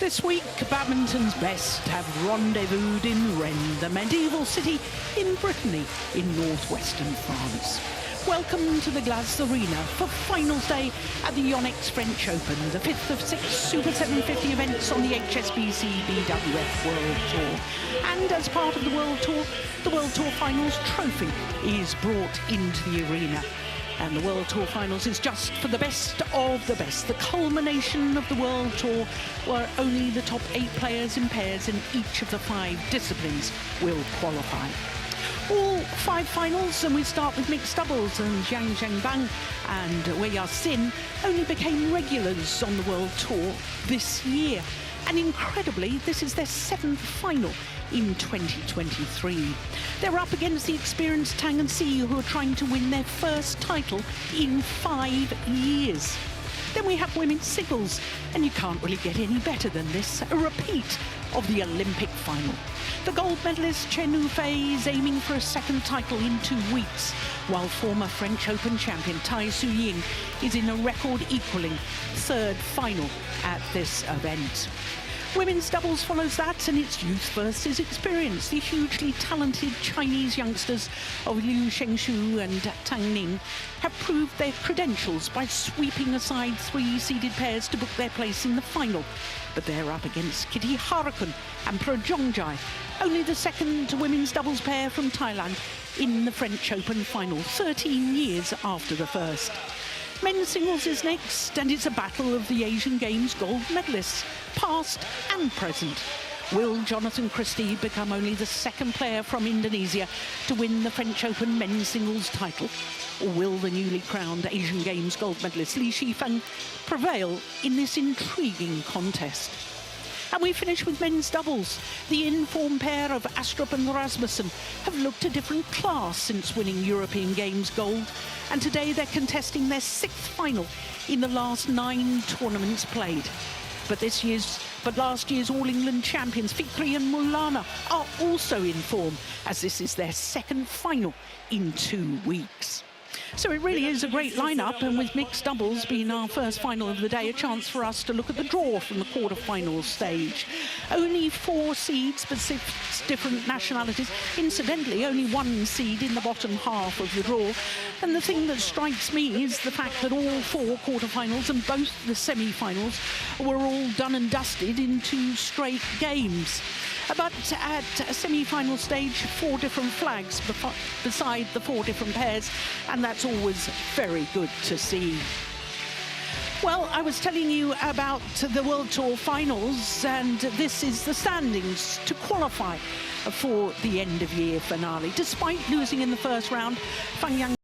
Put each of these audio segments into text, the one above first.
This week, badminton's best have rendezvoused in Rennes, the medieval city in Brittany in northwestern France. Welcome to the Glace Arena for finals day at the YONEX French Open, the 5th of 6 Super 750 events on the HSBC BWF World Tour. And as part of the World Tour Finals trophy is brought into the arena. And the World Tour Finals is just for the best of the best, the culmination of the World Tour, where only the top 8 players in pairs in each of the 5 disciplines will qualify. All 5 finals, and we start with mixed doubles, and Jiang and Wei Sin only became regulars on the World Tour this year. And incredibly, this is their 7th final in 2023. They're up against the experienced Tang and who are trying to win their first title in 5 years. Then we have women's singles, and you can't really get any better than this, a repeat of the Olympic final. The gold medalist Chen Yufei is aiming for a 2nd title in 2 weeks, while former French Open champion Tai Ying is in a record-equaling 3rd final at this event. Women's doubles follows that, and it's youth versus experience. The hugely talented Chinese youngsters of Liu Shengshu and Tang Ning have proved their credentials by sweeping aside 3-seeded pairs to book their place in the final. But they're up against Kitty Harakun and Pro Jongjai, only the 2nd women's doubles pair from Thailand in the French Open final, 13 years after the first. Men's singles is next, and it's a battle of the Asian Games gold medalists, past and present. Will Jonathan Christie become only the 2nd player from Indonesia to win the French Open men's singles title? Or will the newly crowned Asian Games gold medalist Li Shifeng prevail in this intriguing contest? And we finish with men's doubles. The in-form pair of Astrup and Rasmussen have looked a different class since winning European Games gold, and today they're contesting their 6th final in the last 9 tournaments played. But last year's All-England champions Fikri and Mulana are also in form, as this is their 2nd final in 2 weeks. So it really is a great lineup, and with mixed doubles being our first final of the day, a chance for us to look at the draw from the quarter-final stage. Only 4 seeds, but 6 different nationalities. Incidentally, only 1 seed in the bottom half of the draw. And the thing that strikes me is the fact that all 4 quarter-finals and both the semi-finals were all done and dusted in 2 straight games. But at a semi-final stage, 4 different flags beside the 4 different pairs, and that's always very good to see. Well, I was telling you about the World Tour Finals, and this is the standings to qualify for the end-of-year finale. Despite losing in the first round, Fang Yang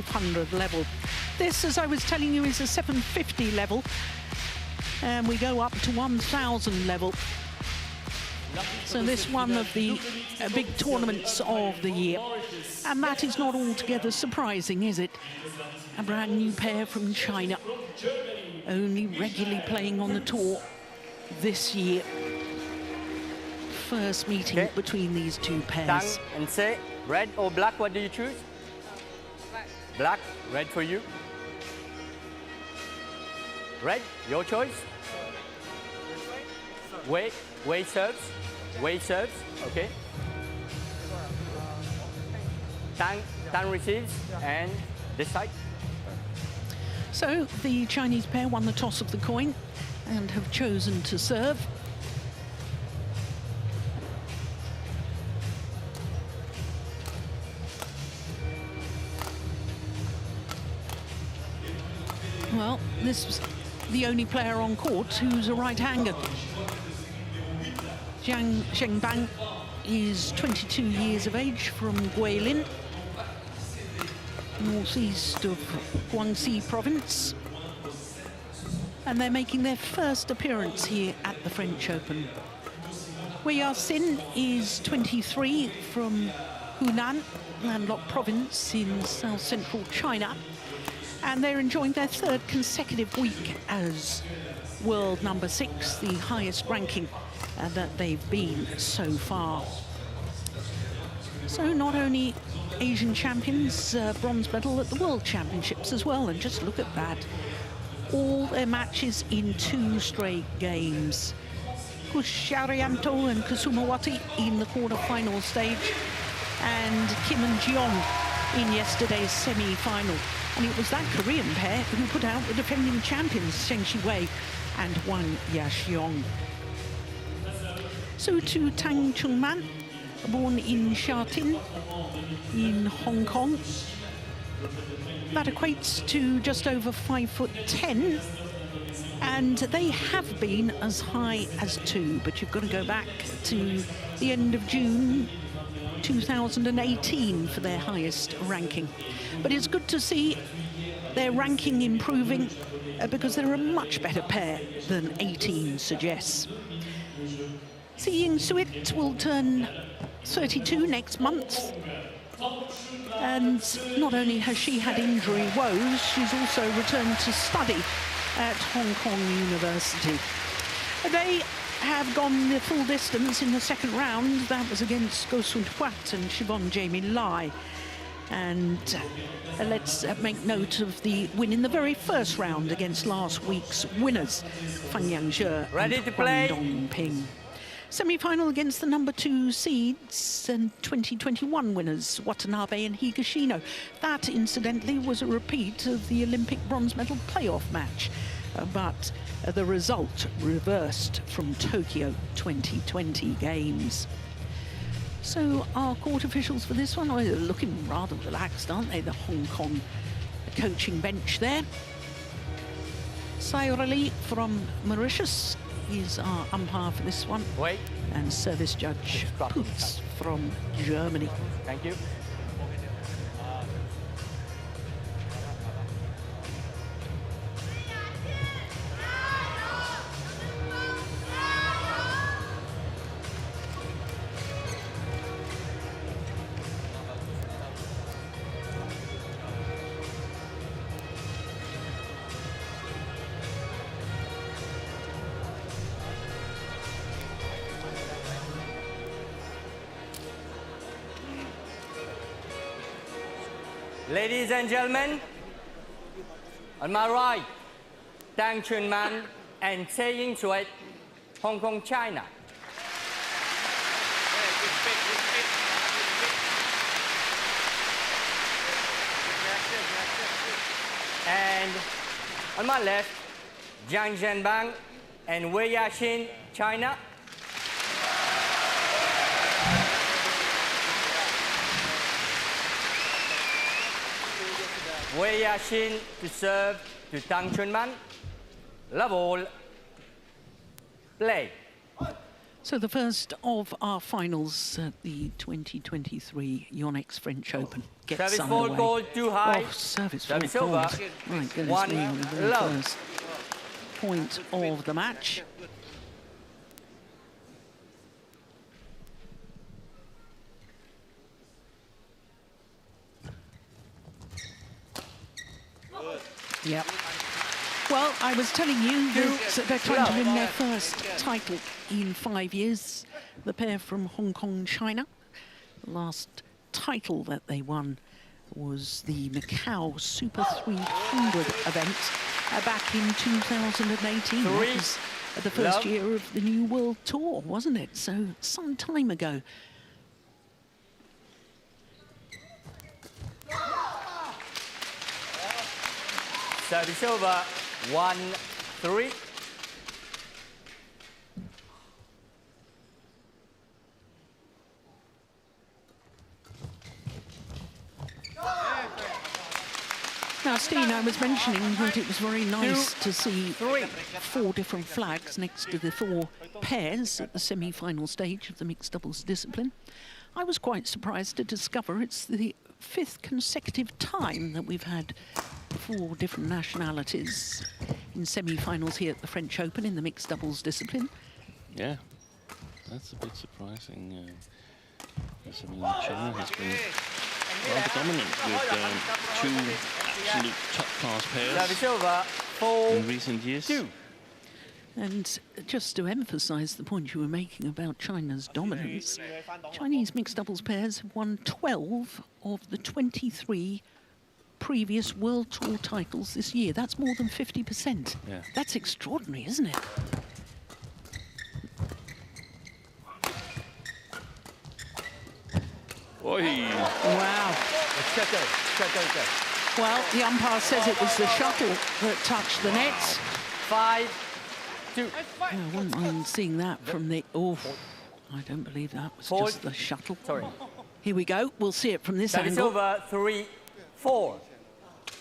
500 level. This, as I was telling you, is a 750 level, and we go up to 1,000 level. So this one of the big tournaments of the year. And that is not altogether surprising, is it? A brand new pair from China, only regularly playing on the tour this year. First meeting between these two pairs. Tang and say, red or black, what do you choose? Black, red for you. Red, your choice. Wei serves. Wei serves, okay. Tang receives, and this side. So the Chinese pair won the toss of the coin and have chosen to serve. Well, this was the only player on court who's a right-hander. Jiang Zhengbang is 22 years of age from Guilin, northeast of Guangxi province. And they're making their first appearance here at the French Open. Wei Yaxin is 23 from Hunan, landlocked province in south-central China. And they're enjoying their third consecutive week as world number 6, the highest ranking that they've been so far. So not only Asian champions, bronze medal at the World Championships as well, and just look at that. All their matches in 2 straight games. Kusharyanto and Kusumawati in the quarter-final stage, and Kim and Jiang in yesterday's semi-final. And it was that Korean pair who put out the defending champions, Zheng Shiwei and Wang Yaxiong. So to Tang Chungman, born in Shatin in Hong Kong. That equates to just over 5'10", and they have been as high as 2, but you've got to go back to the end of June 2018 for their highest ranking. But it's good to see their ranking improving because they're a much better pair than 18 suggests. Ying Suit will turn 32 next month, and not only has she had injury woes, she's also returned to study at Hong Kong University. They have gone the full distance in the second round. That was against Go Sun Huat and Siobhan Jamie Lai. And let's make note of the win in the very first round against last week's winners, Fan Yangzhe and Huang Dongping. Semi-final against the number 2 seeds and 2021 winners, Watanabe and Higashino. That, incidentally, was a repeat of the Olympic bronze medal playoff match, but the result reversed from Tokyo 2020 games. So our court officials for this one are looking rather relaxed, aren't they? The Hong Kong coaching bench there. Sairali from Mauritius is our umpire for this one. Wait. And service judge Putz from Germany. Thank you. Ladies and gentlemen, on my right, Tang Chunman and Ying Suet, Hong Kong, China. And on my left, Jiang Zhengbang and Wei Yaxin, China. Wei Yaxin to serve to Tang Chunman. Love all. Play. So the first of our finals at the 2023 YONEX French Open gets Service underway. fault goal too high. Oh, service Service fault over. goals. My goodness One me, on the very love. first point of the match. Yep. Well, I was telling you that they're trying to win their first title in 5 years. The pair from Hong Kong, China. The last title that they won was the Macau Super 300 event back in 2018. That was the first year of the new World Tour, wasn't it? So some time ago. Service over. 1-3. Now, Steen, I was mentioning that it was very nice to see 4 different flags next to the 4 pairs at the semi-final stage of the mixed doubles discipline. I was quite surprised to discover it's the 5th consecutive time that we've had 4 different nationalities in semi-finals here at the French Open in the mixed doubles discipline. Yeah, that's a bit surprising. Because, I mean, China has been rather dominant with 2 absolute top-class pairs in recent years. And just to emphasise the point you were making about China's dominance, Chinese mixed doubles pairs have won 12 of the 23 previous World Tour titles this year. That's more than 50%. Yeah. That's extraordinary, isn't it? Oi. Wow. Well, the umpire says it was the shuttle that touched the nets. 5-2. I wouldn't mind seeing that from the... Oh, I don't believe that was just the shuttle. Sorry. Here we go. We'll see it from this Service angle. over. 3-4.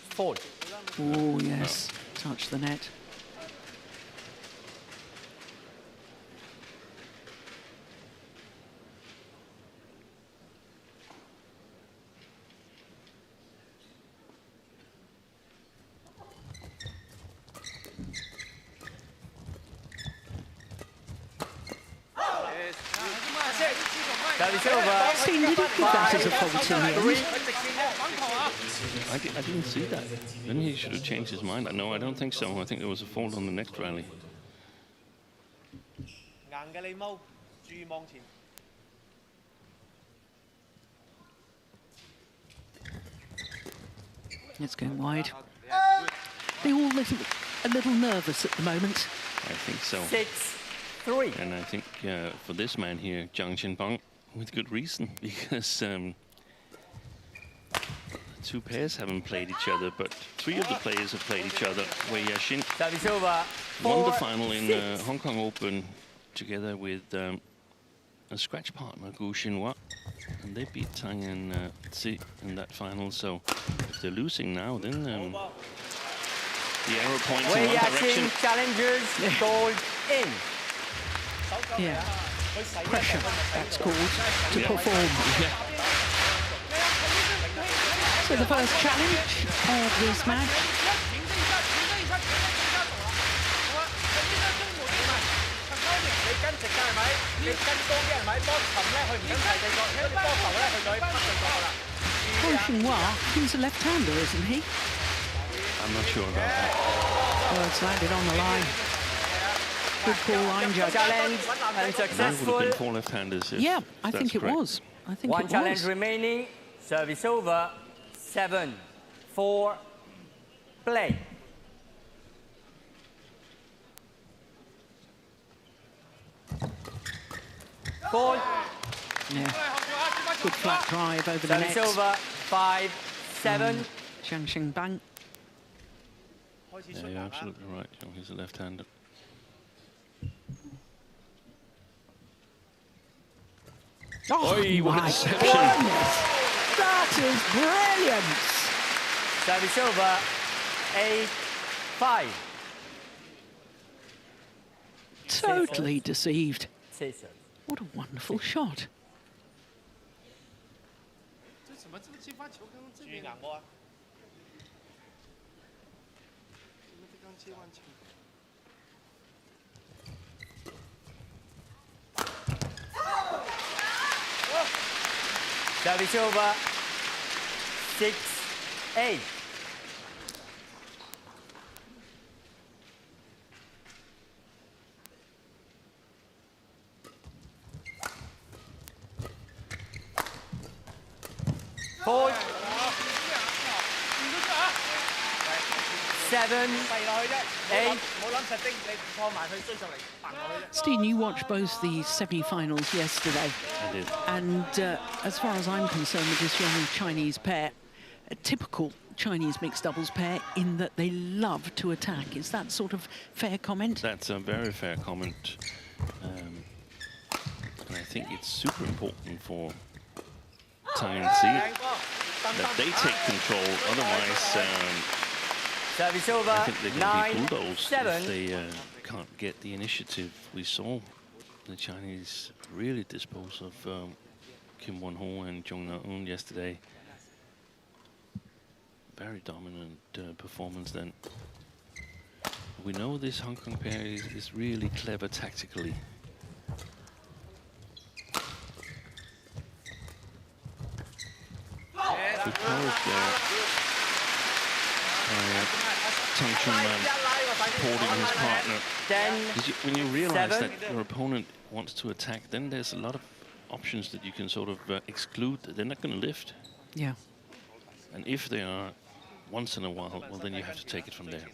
Fault. Oh, yes. Touch the net. Service over. Steen, did he give that as a fault in the end? I didn't see that. Then he should have changed his mind. No, I don't think so. I think there was a fault on the next rally. It's going wide. They're all a little nervous at the moment. I think so. 6-3. And I think for this man here, Jiang, with good reason, because 2 pairs haven't played each other, but 3 of the players have played each other. Wei Yashin Service over. won the final in Hong Kong Open together with a scratch partner, Gu Xinhua, and they beat Tang and Tsi in that final. So if they're losing now, then the arrow points in Wei one direction. Yashin challenges gold in. Yeah. Pressure, that's called, to perform. Yeah. So the first challenge of this match. Gu Xinhua, he's a left-hander, isn't he? I'm not sure about that. Well, it's landed on the line. Good call, line judge. Challenge and There would successful. have been 4 left-handers. Yeah, I that's think it correct. was. I think One it challenge was. remaining. Service over. 7-4. Play. Ball. Yeah. Good flat drive over the Service net. over. 5-7. Jiang Bang. Yeah, you're absolutely right. He's a left-hander. Oh, Oi, what a my deception. goodness. That is brilliant. Service over. 8-5. Totally deceived. scissors. What a wonderful shot. Service over. 6-8. Point. 7-8. Steen, you watched both the semi-finals yesterday. I did. And as far as I'm concerned with this young Chinese pair, a typical Chinese mixed doubles pair in that they love to attack. Is that sort of fair comment? That's a very fair comment. And I think it's super important for Tang and Si that they take control. Otherwise, Service over. I think they're going to be 9-7. bulldozed if they can't get the initiative. We saw the Chinese really dispose of Kim Won-ho and Jung Na-eun yesterday. Very dominant performance then. We know this Hong Kong pair is really clever tactically. Good courage there. Tang Chun-man supporting his partner. When you realize that your opponent wants to attack, then there's a lot of options that you can sort of exclude. They're not going to lift. Yeah. And if they are once in a while, well, then you have to take it from there.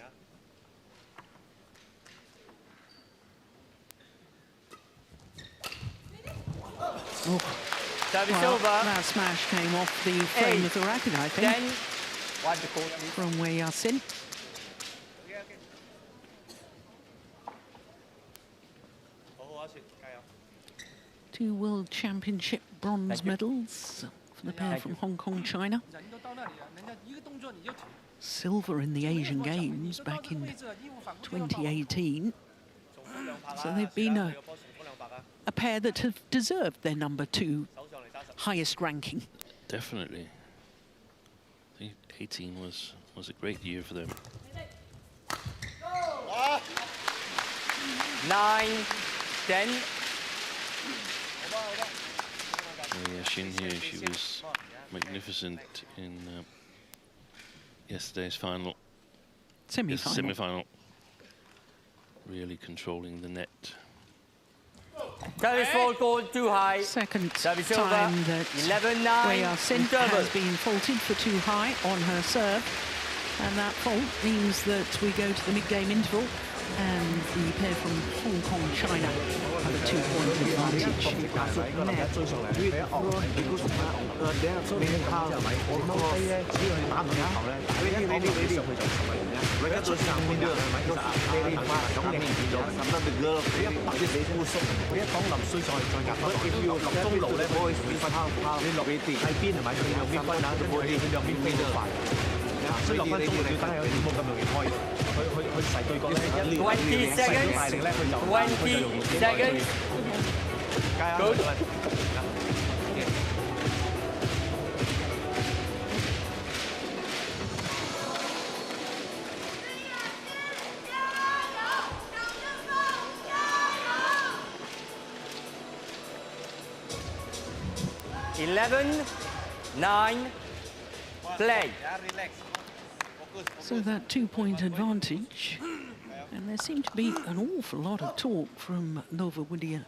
Oh. Well, that smash came off the frame of the racket, I think, from Wei Yasin. Two World Championship bronze medals for the pair from Hong Kong, China. Silver in the Asian Games back in 2018. So they've been a pair that have deserved their #2 highest ranking. Definitely. I think 18 was a great year for them. 9-10. Shin here, she was magnificent in yesterday's final. Semi-final. Semi-final. Really controlling the net. Service fault called too high. Second Service time over. that 11-9. Wei Yasin has been faulted for too high on her serve. And that fault means that we go to the mid-game interval and the pair from Hong Kong, China have a 2-point advantage. Good. Eleven, 9, play. So that 2-point advantage, and there seemed to be an awful lot of talk from Flande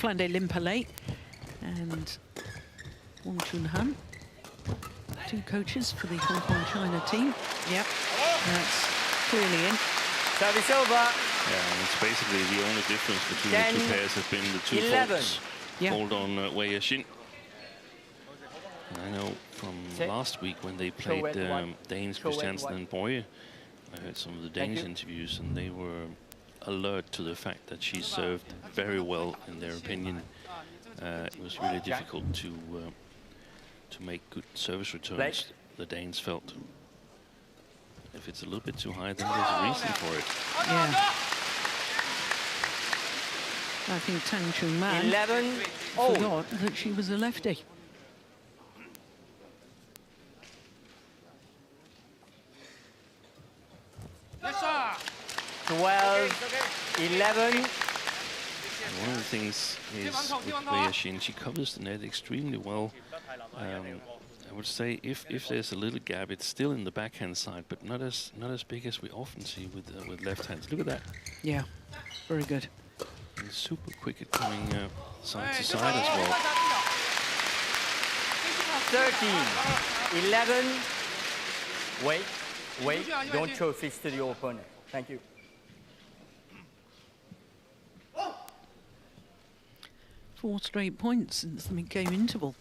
Limpale and Wong Chun Han, two coaches for the Hong Kong China team. Yep, that's clearly in. Service over. Yeah, and it's basically the only difference between 10, the two pairs have been the two 11. faults. Yeah. Hold on Wei Yasin. I know from last week when they played Danes, Christiansen and Boye, I heard some of the Danish interviews and they were alert to the fact that she served very well in their opinion. It was really difficult to make good service returns, the Danes felt. If it's a little bit too high, then there's a reason for it. Yeah. I think Tang Chun-man 11 all. forgot that she was a lefty. Yes, sir. 12, 11. One of the things is with Wei Xin, she covers the net extremely well. I would say if there's a little gap, it's still in the backhand side, but not as big as we often see with left hands. Look at that. Yeah, very good. And super quick at coming side to side as well. 13, 11. Wait, don't throw fish to the opponent. Thank you. Four straight points since the mid-game interval.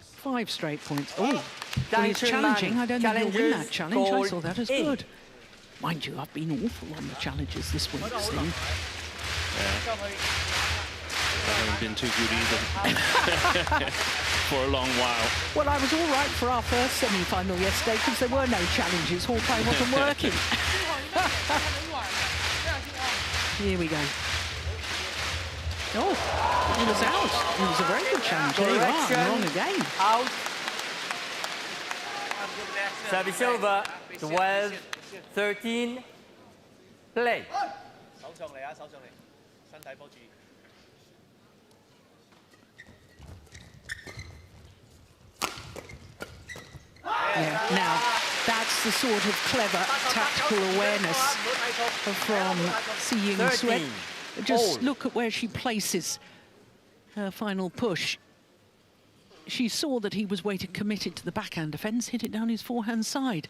5 straight points. Oh, well, Tang it's Chun-man challenging. I don't think he'll win that challenge. I called saw that as in. good. Mind you, I've been awful on the challenges this week, Steve. I haven't been too good either for a long while. Well, I was all right for our first semi-final yesterday because there were no challenges. Hawkeye wasn't working. Here we go. Oh, it was out. It was a very good challenge. There you are, you're on again. Out. Service over. 12, 13. Play. Yeah, now, that's the sort of clever tactical awareness from Xi Ying Sweat. Just look at where she places her final push. She saw that he was waiting committed to the backhand defence, hit it down his forehand side.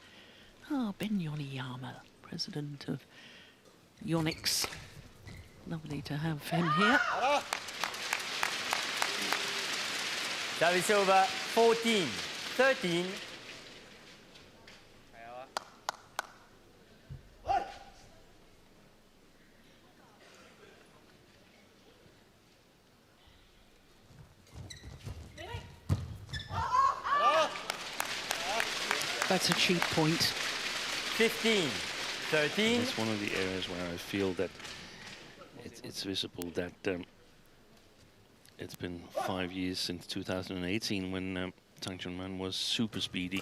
Ah, Ben Yoneyama, president of YONEX. Lovely to have him here. Service over. 14, 13. That's a cheap point. 15, 13. It's one of the areas where I feel that it's visible that it's been 5 years since 2018 when Tang Chun-man was super speedy.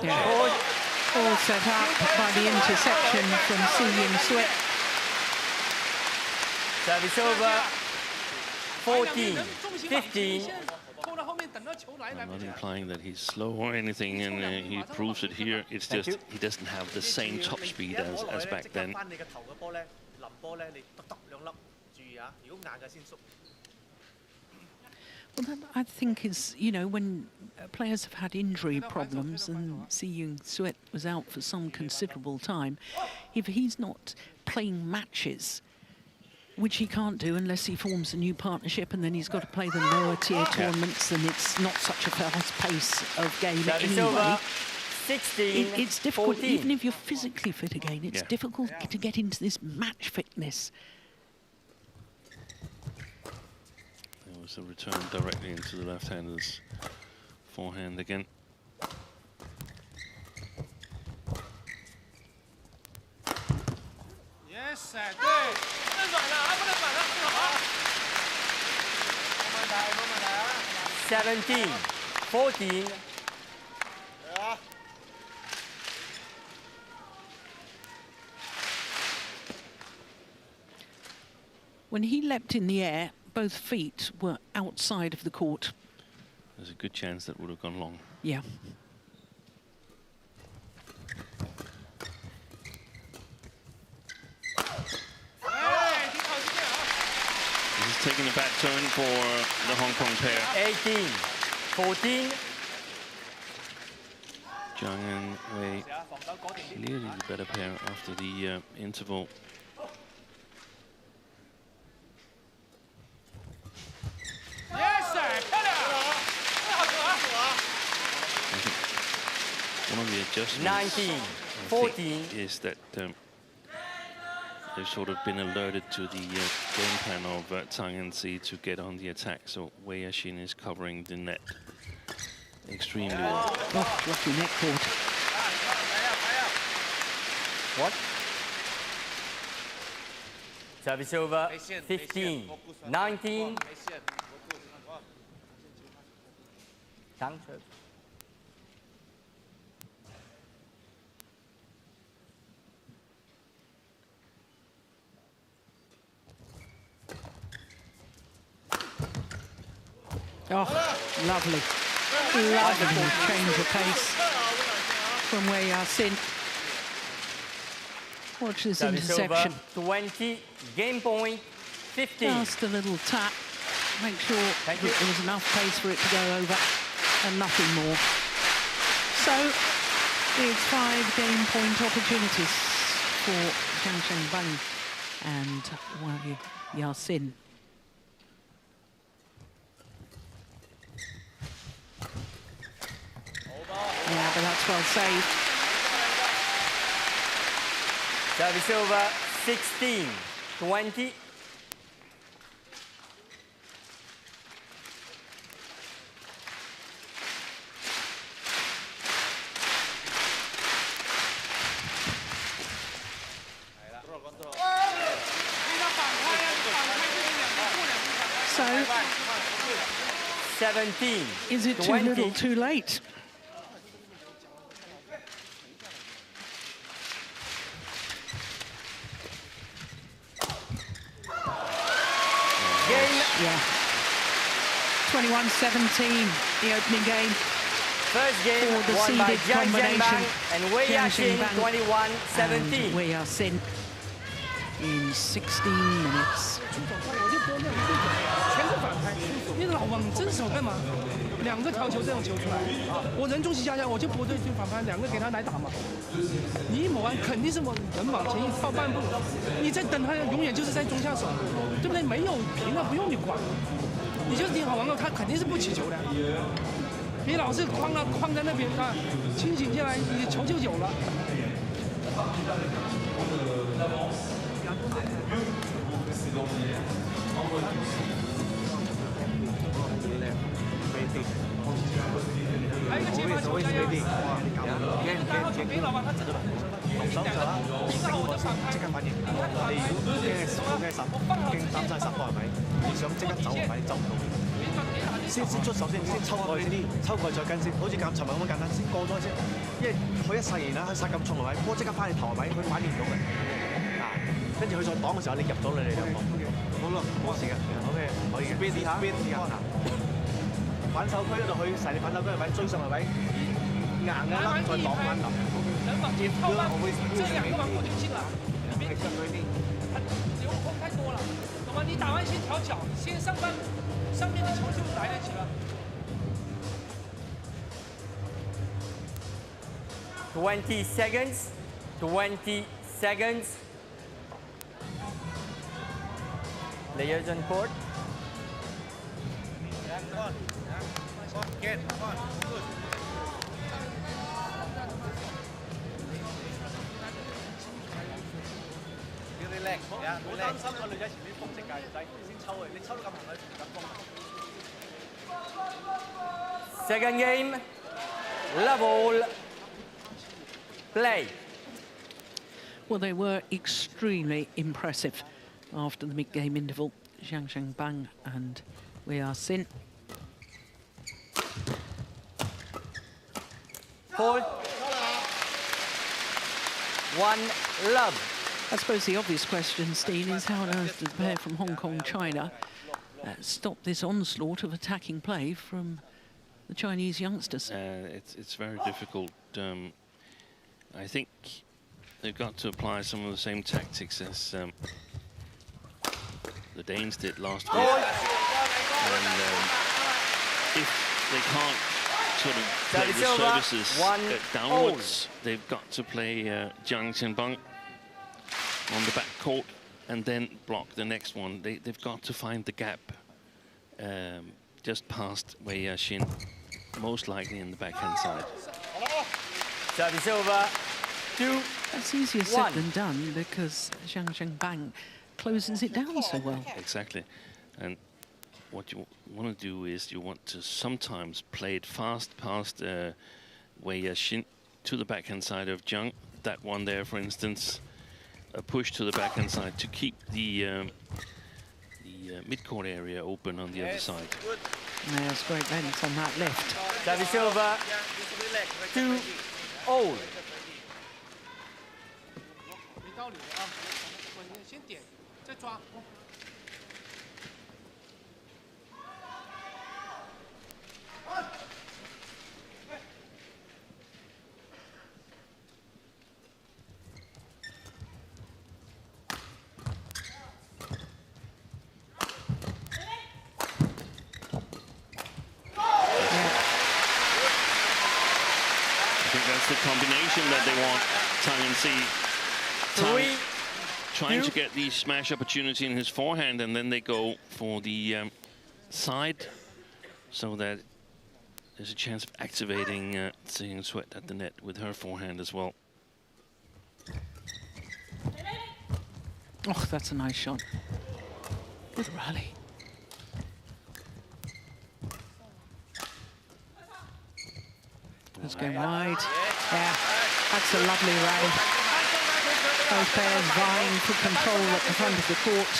Yeah. All set up by the interception from Xi Ying Sweat. Service over. 14, 15. I'm not implying that he's slow or anything, and he proves it here. It's just he doesn't have the same top speed as back then. Well, that, I think, is, you know, when players have had injury problems, and Xi Ying Sweat was out for some considerable time, if he's not playing matches, which he can't do unless he forms a new partnership, and then he's got to play the lower tier tournaments, and it's not such a fast pace of game anyway. 16, it's difficult, 14. even if you're physically fit again, it's difficult to get into this match fitness. There was a return directly into the left-hander's forehand again. Yes, sir. 17, 14. When he leapt in the air, both feet were outside of the court. There's a good chance that would have gone long. Yeah. This is taking a bad turn for the Hong Kong pair. 18, 14. Jiang and Wei, clearly the better pair after the interval. Yes, sir. One of the adjustments 19, 14. is that they've sort of been alerted to the game plan of Tang and Xi to get on the attack. So Wei Xin is covering the net extremely well. Oh, lucky net cord. What? Service over. 15, 19. Tang serve. Oh, lovely. Lovely change of pace from YONEX. Watch this interception. Over. 20, game point, 15. Just a little tap. Make sure that there was enough pace for it to go over and nothing more. So it's 5 game point opportunities for Jiang and YONEX. Yeah, but that's well saved. Service over. 16, 20. So, 17. Is it 20. too little, too late? Yeah. 21-17, the opening game. First game for the won by seeded Jiang combination. and YONEX 21-17. YONEX in 16 minutes. 你老往正手干嘛？2个调球这种球出来，我人中齐下下，我就不对就反拍，2个给他来打嘛。你一抹完肯定是我人往前一靠半步，你在等他，永远就是在中下手，对不对？没有平了不用你管，你就盯好完了，他肯定是不起球的。你老是框在那边啊，清醒下来，你球就有了。喺個接發球仔啊！但係我俾老闆他真係動手就啦，之後我都反拍，即刻反應。你如果驚殺，驚擔晒殺波係咪？你想即刻走係咪？走唔到。先出手先抽過去先啲，抽過去再跟先，好似尋日咁簡單，先過咗先。因為佢一殺完啦，佢殺咁重係咪？波即刻翻去頭係咪？佢反應唔到嘅。啊，跟住佢再擋嘅時候，你入咗你哋兩個。好啦，冇事嘅。OK，可以嘅。試下。反手區嗰度去成你反手區係咪追上係咪？硬嘅啦，再擋翻頭。接咗我會這兩個往過就進了，你別流空太多了，懂嗎？你打完先調腳，先上翻，上面的球就來得及了。20 seconds. 20 seconds. Players on court. Get on. Good. Relax. Yeah, relax. 擔心個女仔前面風色㗎，仔先抽佢，你抽到咁行佢唔敢風。Second game. Level. Play. Well, they were extremely impressive after the mid-game interval. Jiang and YONEX. 4. 1 love. I suppose the obvious question, Steen, is how on earth did the pair from Hong Kong, China stop this onslaught of attacking play from the Chinese youngsters? It's very difficult. I think they've got to apply some of the same tactics as the Danes did last week. And if they can't sort of play the services downwards, they've got to play Jiang on the back court and then block the next one. They've got to find the gap just past YONEX, most likely in the backhand side. Service over. 2. That's easier said than done because Jiang closes it down so well. Exactly. And what you want to do is you want to sometimes play it fast past YONEX to the backhand side of Jiang. That one there, for instance, a push to the backhand side to keep the mid-court area open on the other side. There's great length on that lift. Service over. 2-0. 没道理的啊！稳，先点，再抓。The combination that they want, Tang and Tang trying to get the smash opportunity in his forehand, and then they go for the side so that there's a chance of activating Seeing Sweat at the net with her forehand as well. Oh, that's a nice shot. Good rally. Let's go wide. Yeah, that's a lovely rally. Both pairs vying for control at the front of the court.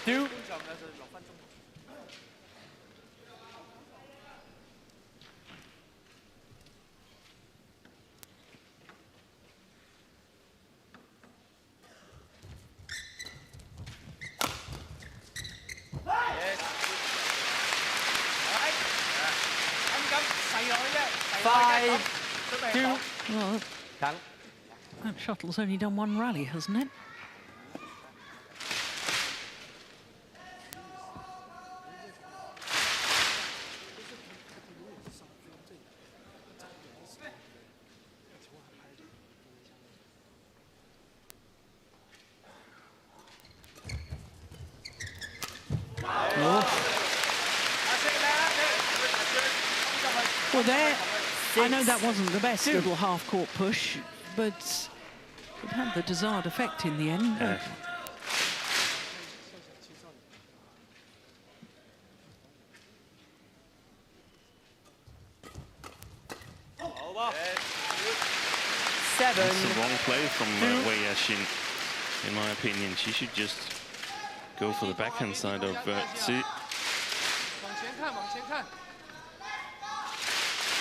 4-2. Well, Tang. that shuttle's only done one rally, hasn't it? Well, there, I know that wasn't the best little half-court push, but it had the desired effect in the end. That's the wrong play from Wei Yashin, in my opinion. She should just go for the backhand side of Tzu.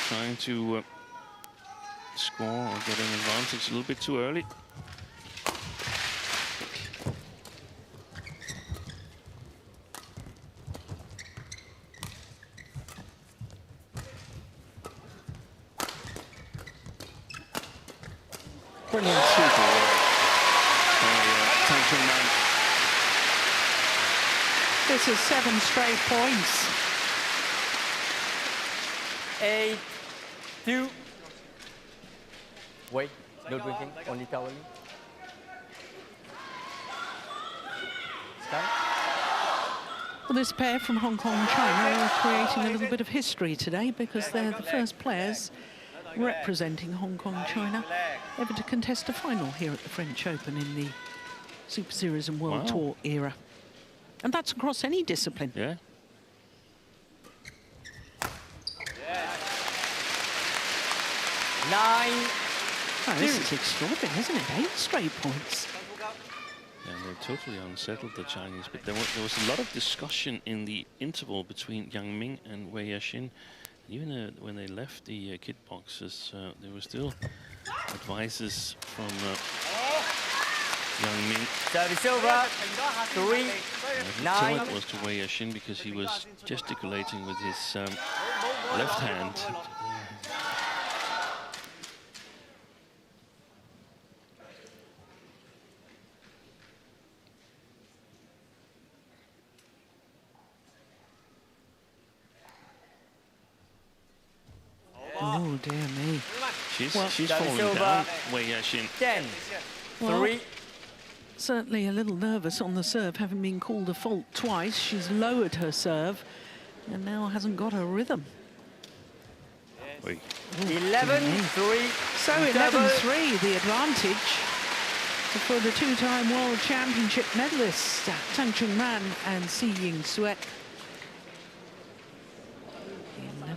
Trying to score or get an advantage a little bit too early. Brilliant. Super work by Tang. This is 7 straight points. 8-2. Wait, no drinking, only toweling. Well, this pair from Hong Kong and China are creating a little bit of history today because they're the first players representing Hong Kong and China ever to contest a final here at the French Open in the Super Series and World Tour era. And that's across any discipline. Yeah. Oh, this is extraordinary, isn't it? 8 straight points. Yeah, they're totally unsettled, the Chinese. But there was a lot of discussion in the interval between Yang Ming and Wei Yashin. Even when they left the kit boxes, there were still advices from Yang Ming. Service over. 3-9. It was to Wei Yashin because he was gesticulating with his left hand. Oh, dear me. She's falling down, Wei Yashin. 10-3. Certainly a little nervous on the serve, having been called a fault twice. She's lowered her serve and now hasn't got her rhythm. 11-3. So 11-3, the advantage for the 2-time World Championship medalists, Tang Man and Seeing Sweat.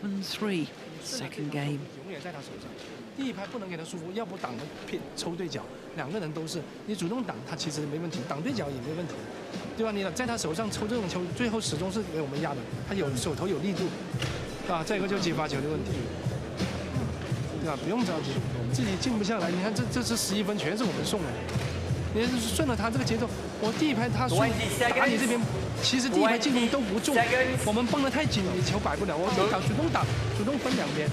11-3. Second game. 永远在他手上。第一拍不能给他束缚，要不挡的偏抽对角，两个人都是你主动挡他其实没问题，挡对角也没问题，对吧？你在他手上抽这种球，最后始终是给我们压的，他有手头有力度，啊，再一个就接发球的问题，对吧？不用着急，自己静不下来。你看这是11分，全是我们送的。你顺着他这个节奏，我第一拍他输，打你这边，其实第一拍进攻都不中，我们绷得太紧，你球摆不了。我主动挡，主动分两边，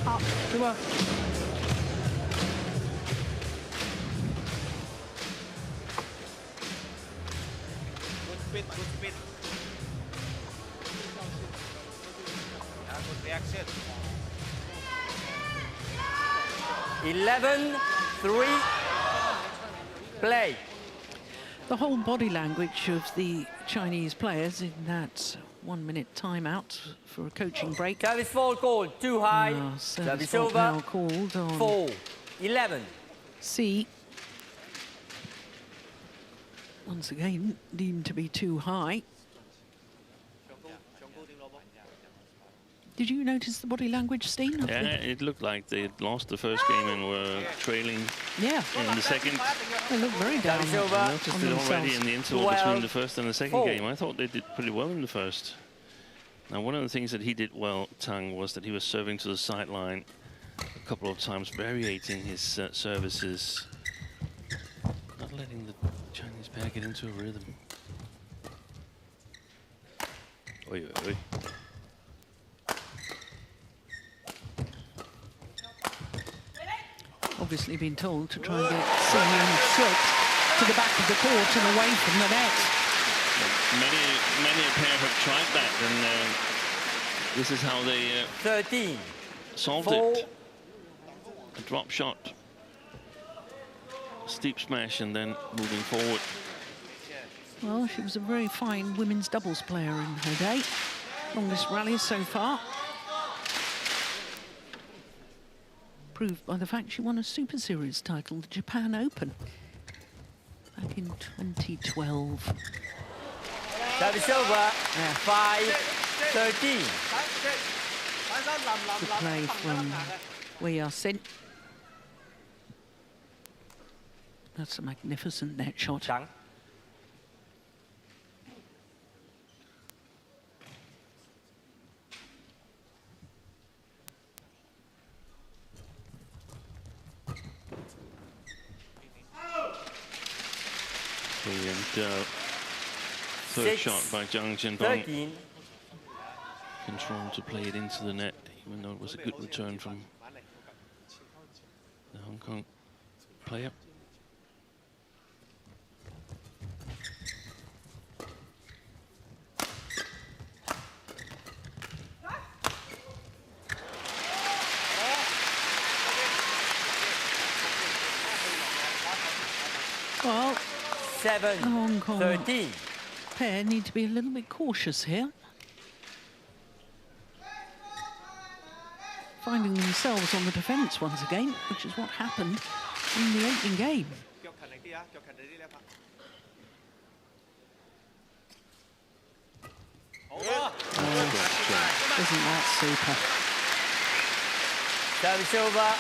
对吧？ 11-3, play. The whole body language of the Chinese players in that 1 minute timeout for a coaching break. Service foul called, too high. Service Service fault now over, called on 4-11. C. Once again, deemed to be too high. Did you notice the body language, Steen? Yeah, it looked like they lost the first game and were trailing in the second. They look very down. I noticed it already in the interval between the first and the second game. I thought they did pretty well in the first. Now, one of the things that he did well, Tang, was that he was serving to the sideline a couple of times, variating his services, not letting the Chinese pair get into a rhythm. Oi, oi, oi. Obviously been told to try and get Jiang to the back of the court and away from the net. Many a pair have tried that, and this is how they 13 solved it. A drop shot, steep smash, and then moving forward. Well, she was a very fine women's doubles player in her day. Longest rally so far. Proved by the fact she won a Super Series title, the Japan Open, back in 2012. Service over, 5-13. Good play from YONEX. That's a magnificent net shot. Tang. Brilliant third shot by Jiang 13. Controlled to play it into the net, even though it was a good return from the Hong Kong player. Well, 7-13. Pair need to be a little bit cautious here. Finding themselves on the defence once again, which is what happened in the opening game. Isn't that super? Service over,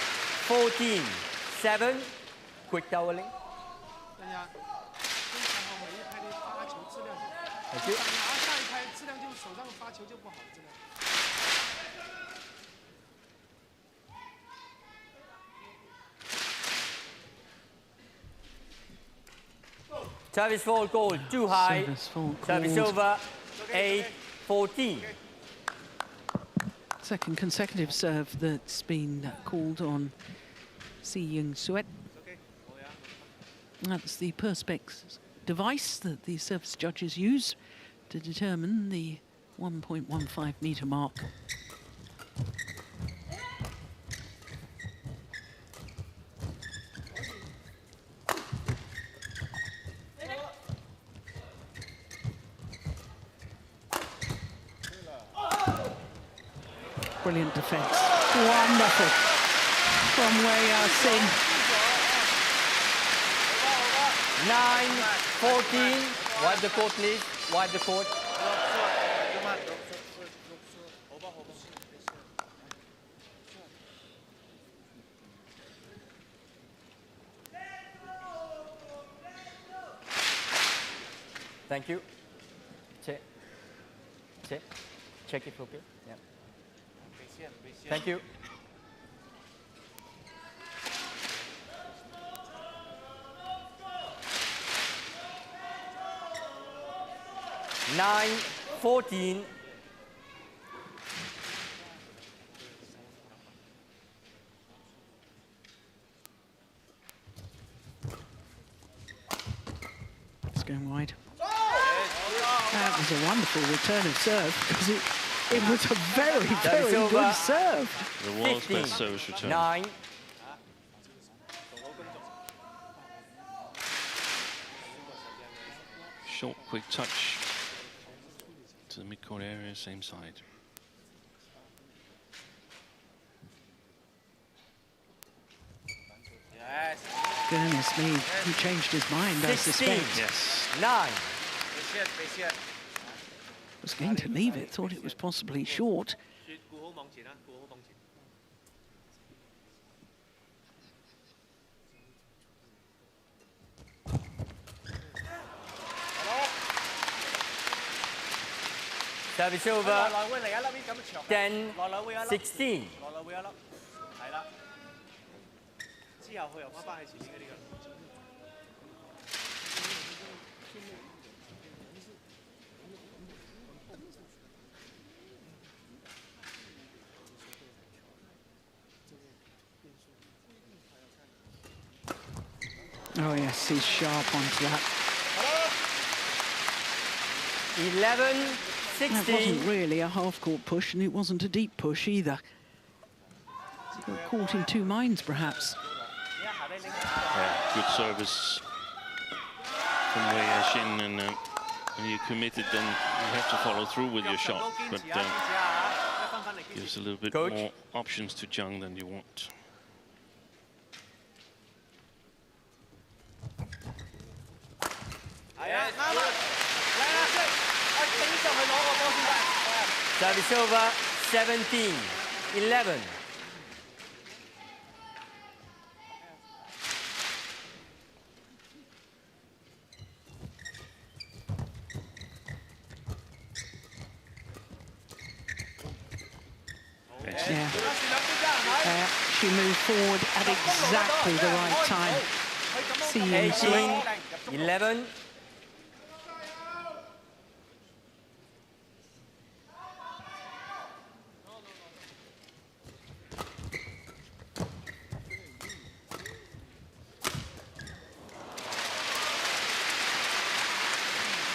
14-7. Quick toweling. Thank you. Service fault called, too high. Service over, 8-14. Second consecutive serve that's been called on Jiang. That's the Perspex device that the service judges use to determine the 1.15 metre mark. Brilliant defence. Wonderful from YONEX. 9-14. Wipe the court, please. Wipe the court. Thank you. Check. Check. Check it, okay? Yeah. Thank you. Nine, 14. It's going wide. That was a wonderful return of serve because it was a very, very good serve. The world's best service return. 9. Short, quick touch to the mid-court area, same side. Goodness me, he changed his mind, I suspect. Yes. 9. Was going to leave it, thought it was possibly short. Service over. 10, 16. 之後佢又翻返去前面嗰啲㗎。Oh yes, he's sharp onto that. 11, That 16. wasn't really a half-court push, and it wasn't a deep push either. He got caught in two minds, perhaps. Yeah, good service from CHN, and when you're committed, then you have to follow through with your shot. But gives a little bit more options to Jiang than you want. Service over. 17, 11. Yeah. She moved forward at exactly the right time. Seeing 18, 11.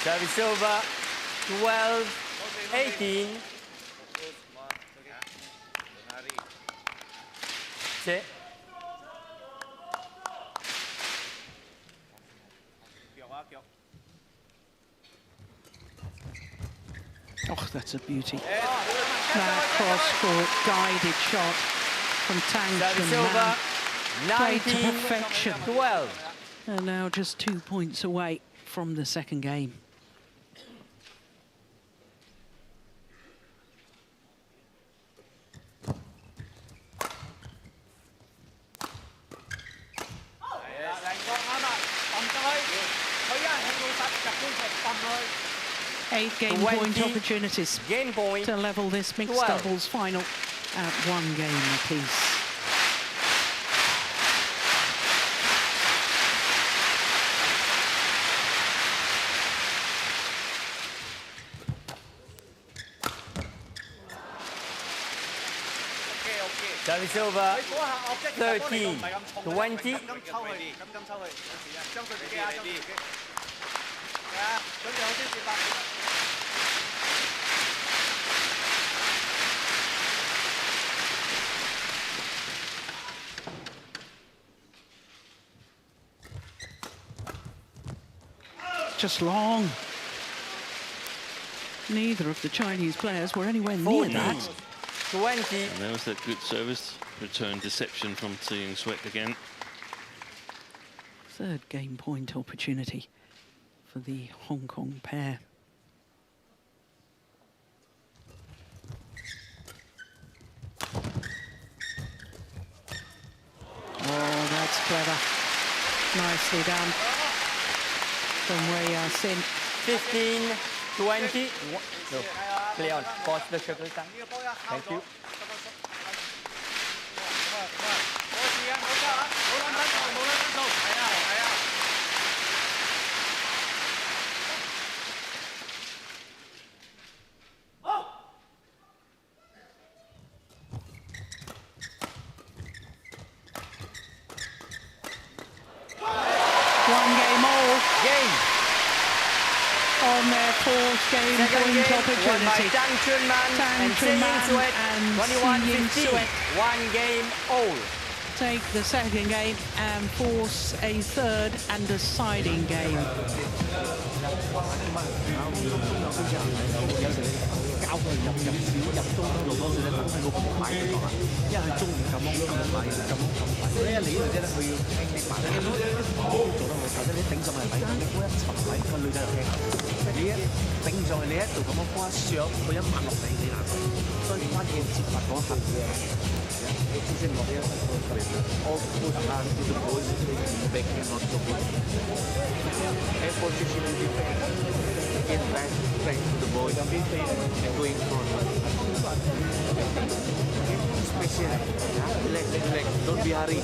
Service over. 12, 18. Check. Oh, that's a beauty. That cross-court guided shot from Tang. Service over. Played to 19, perfection. 12. And now just 2 points away from the second game. Eight game point opportunities Game point. to level this mixed 12. doubles final at 1 game apiece. Service over. 13, 20. Just long. Neither of the Chinese players were anywhere near 14, that. 20. And there was that good service return deception from Jiang Sweat again. Third game point opportunity for the Hong Kong pair. Oh, that's clever. Nicely done from Wei Sin. 15-20. No, play on. Pause the circle time. Thank you. 1 game all Game. on their fourth game Second point game won by opportunity. Tang Chunman and Chunman Jiang and 21-15. Sweat 1 game all. take the second game and force a third and deciding game. 教佢入少入中路多少咧，等佢個盤擺喺度啊，因為佢中意咁樣咁擺，咁擺。呢一理論啫咧，佢要聽你擺，你做得好，頭先你頂上嚟擺，你嗰一沉位個女仔就聽。你一頂上去，你一度咁樣花上，佢一抹落嚟，你難。所以關鍵接發嗰一刻嘅。先落一all push and to the ball, back and not so good. And position and defense, get back to the ball and go in front. Special, relax, don't be hurry.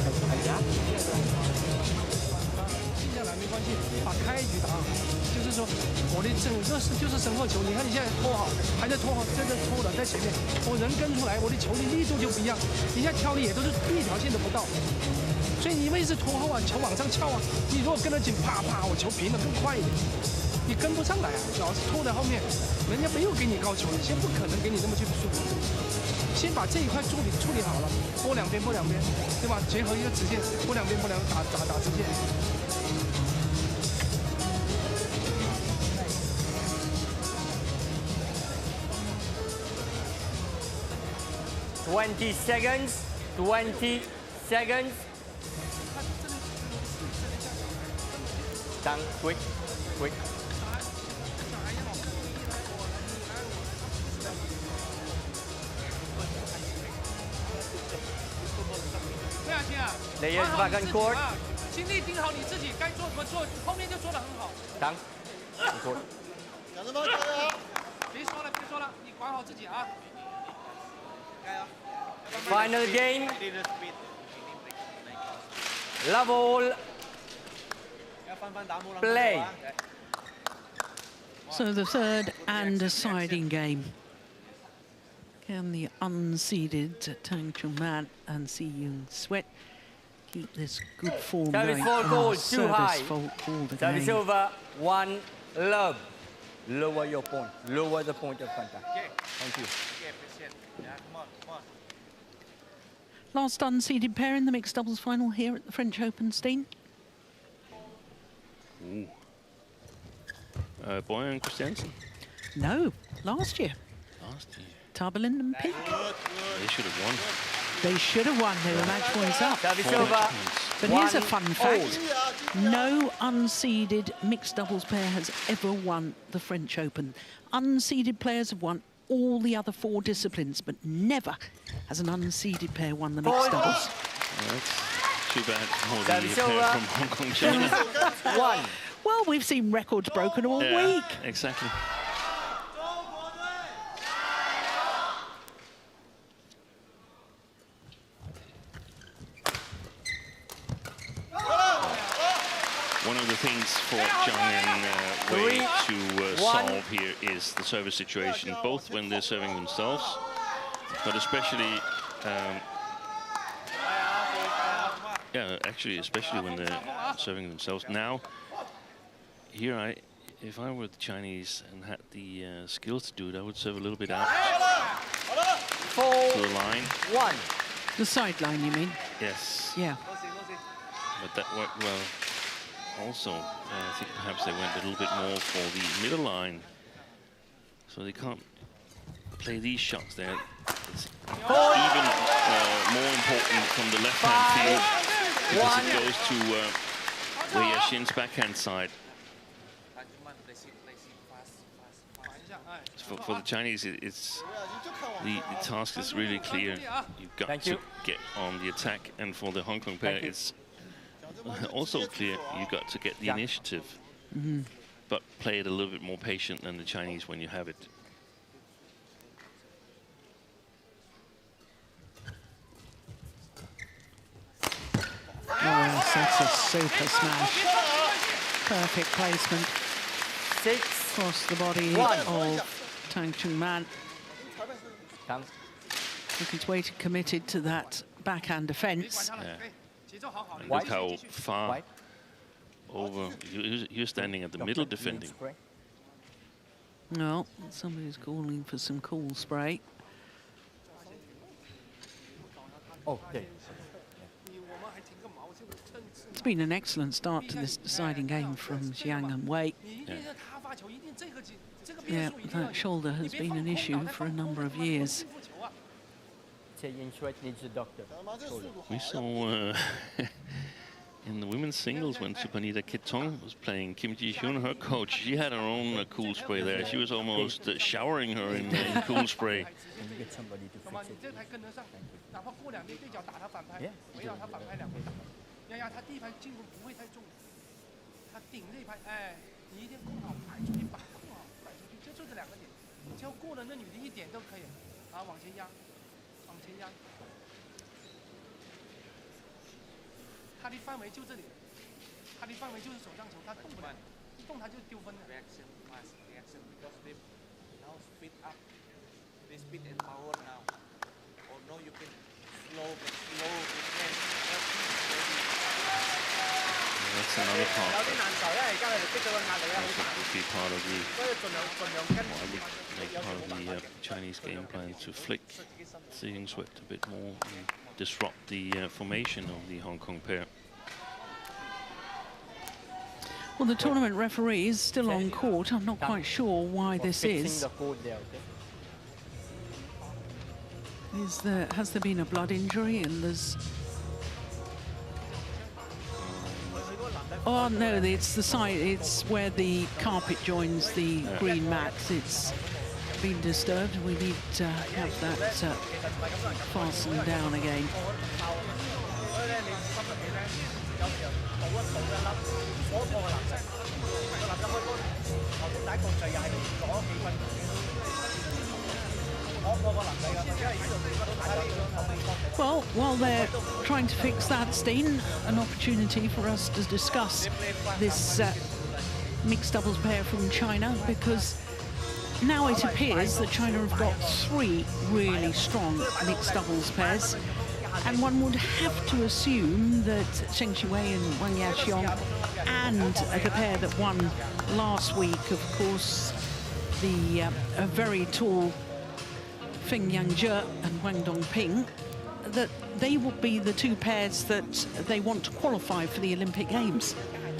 没关系，把开局打好，就是说我的整个是就是身后球，你看你现在拖好，还在拖好，真的拖了在前面，我人跟出来，我的球的力度就不一样，你现在挑的也都是一条线都不到，所以你一直拖后啊，球往上翘啊，你如果跟得紧，啪啪，我球平的更快一点，你跟不上来啊，主要是拖在后面，人家没有给你高球，你先不可能给你那么去输，先把这一块处理好了，拨两边，对吧？结合一个直线，拨两边，打直线。20 seconds. 20 seconds. Tang, quick. 对啊，亲啊 Players back on court. 精力盯好你自己，该做什么做，后面就做得很好。 Tang, on court. 别说了，你管好自己啊。 Final game. Love all. Play. So the third and deciding game. Can the unseeded Tang Chunman and Sweat keep this good form Service going? for goal, too high. For the Service game. over. 1 love. Lower your point. Lower the point of contact. Thank you. Last unseeded pair in the mixed doubles final here at the French Open, Steen. Boy and Christiansen. No, last year. Tarbelin and Pink. They should have won. They should have won. They were match points up. Service over. But here's a fun 1 fact. No unseeded mixed doubles pair has ever won the French Open. Unseeded players have won all the other 4 disciplines, but never has an unseeded pair won the mixed doubles. That's too bad for the Service pair over. from Hong Kong, China. 1. Well, we've seen records broken all Yeah, week. exactly. One of the things for Jiang and Wei to solve here is the service situation, both when they're serving themselves, but especially, especially when they're serving themselves. Now, here if I were the Chinese and had the skills to do it, I would serve a little bit out 4. to the line. 1. The sideline, you mean? Yes. Yeah. But that worked well. Also, I think perhaps they went a little bit more for the middle line, so they can't play these shots there. It's even more important from the left-hand field because it goes to Wei Yashin's backhand side. For the Chinese, it's the task is really clear. You've got to get on the attack, and for the Hong Kong pair, it's also clear you've got to get the initiative. but play it a little bit more patient than the Chinese when you have it. Oh, that's a super smash. Perfect placement. 6. Across the body 1. of Tang Man. Come. Oh. Look, he's waited, committed to that backhand defence. Yeah. And look how far over. You're standing at the middle defending. No, somebody's calling for some cool spray. Okay. It's been an excellent start to this deciding game from Jiang and Wei. Yeah, that shoulder has been an issue for a number of years. Needs a doctor. We saw in the women's singles when Supanita Kitong was playing, Kim Ji-hyun, her coach, she had her own cool spray there. She was almost showering her in cool spray. Can you get somebody to fix it? Yeah. 他的范围就这里，他的范围就是手上球，他动不了，一动他就丢分了。Reaction fast, reaction because they now speed up, they speed and power now. Or no, you can slow, but slow, you can. That's another part. That would be part of the Chinese game plan to flick Seeing Swept a bit more and disrupt the formation of the Hong Kong pair. Well, the tournament referee is still on court. I'm not quite sure why this is. Has there been a blood injury? And there's... Oh no, it's the side. It's where the carpet joins the green mat. It's been disturbed. We need to have that fastened down again. Well, while they're trying to fix that, Steen, an opportunity for us to discuss this mixed doubles pair from China, because now it appears that China have got 3 really strong mixed doubles pairs, and one would have to assume that Zheng Qiwei and Wang Yaqiong and the pair that won last week, of course, the very tall Feng Yangjie and Wang Dongping, that they will be the 2 pairs that they want to qualify for the Olympic Games.